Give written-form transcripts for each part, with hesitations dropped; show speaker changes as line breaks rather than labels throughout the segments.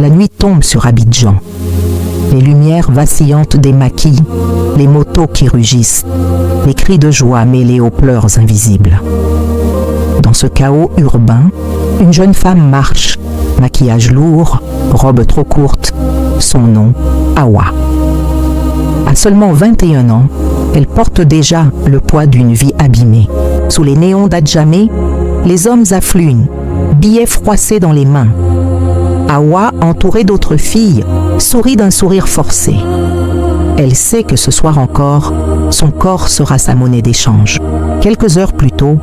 la nuit tombe sur Abidjan. Les lumières vacillantes des maquis, les motos qui rugissent, les cris de joie mêlés aux pleurs invisibles. Dans ce chaos urbain, une jeune femme marche, maquillage lourd, robe trop courte, son nom, Hawa. À seulement 21 ans, elle porte déjà le poids d'une vie abîmée. Sous les néons d'Adjamé, les hommes affluent, billets froissés dans les mains. Hawa, entourée d'autres filles, sourit d'un sourire forcé. Elle sait que ce soir encore, son corps sera sa monnaie d'échange. Quelques heures plus tôt,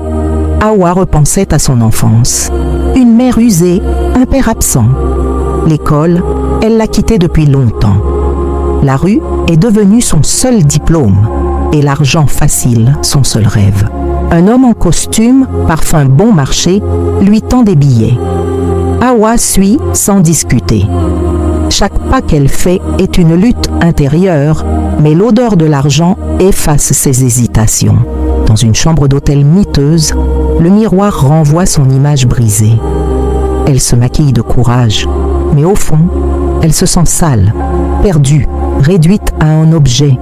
Hawa repensait à son enfance. Une mère usée, un père absent. L'école, elle l'a quittée depuis longtemps. La rue est devenue son seul diplôme et l'argent facile son seul rêve. Un homme en costume, parfum bon marché, lui tend des billets. Hawa suit sans discuter. Chaque pas qu'elle fait est une lutte intérieure, mais l'odeur de l'argent efface ses hésitations. Dans une chambre d'hôtel miteuse, le miroir renvoie son image brisée. Elle se maquille de courage, mais au fond, elle se sent sale, perdue, réduite à un objet.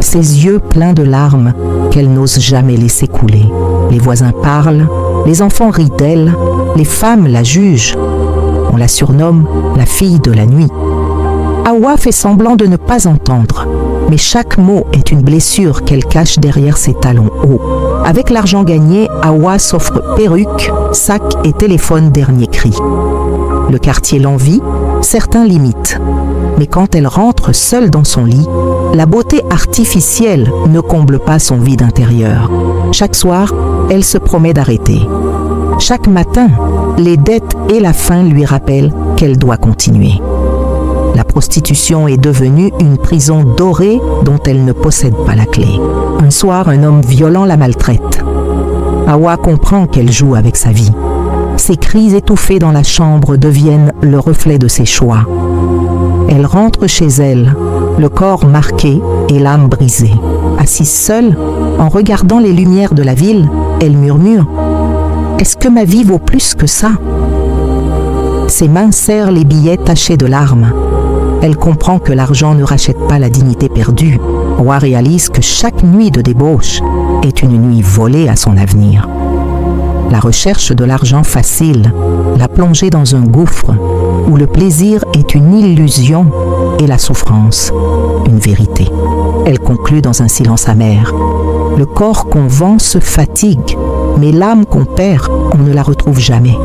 Ses yeux pleins de larmes qu'elle n'ose jamais laisser couler. Les voisins parlent, les enfants rient d'elle, les femmes la jugent. On la surnomme la fille de la nuit. Hawa fait semblant de ne pas entendre, mais chaque mot est une blessure qu'elle cache derrière ses talons hauts. Avec l'argent gagné, Hawa s'offre perruque, sac et téléphone dernier cri. Le quartier l'envie, certains l'imitent. Mais quand elle rentre seule dans son lit, la beauté artificielle ne comble pas son vide intérieur. Chaque soir, elle se promet d'arrêter. Chaque matin, les dettes et la faim lui rappellent qu'elle doit continuer. La prostitution est devenue une prison dorée dont elle ne possède pas la clé. Un soir, un homme violent la maltraite. Hawa comprend qu'elle joue avec sa vie. Ses cris étouffés dans la chambre deviennent le reflet de ses choix. Elle rentre chez elle, le corps marqué et l'âme brisée. Assise seule, en regardant les lumières de la ville, elle murmure « Est-ce que ma vie vaut plus que ça ?» Ses mains serrent les billets tachés de larmes. Elle comprend que l'argent ne rachète pas la dignité perdue. Hawa réalise que chaque nuit de débauche est une nuit volée à son avenir. La recherche de l'argent facile l'a plongée dans un gouffre où le plaisir est une illusion et la souffrance une vérité. Elle conclut dans un silence amer. Le corps qu'on vend se fatigue, mais l'âme qu'on perd, on ne la retrouve jamais.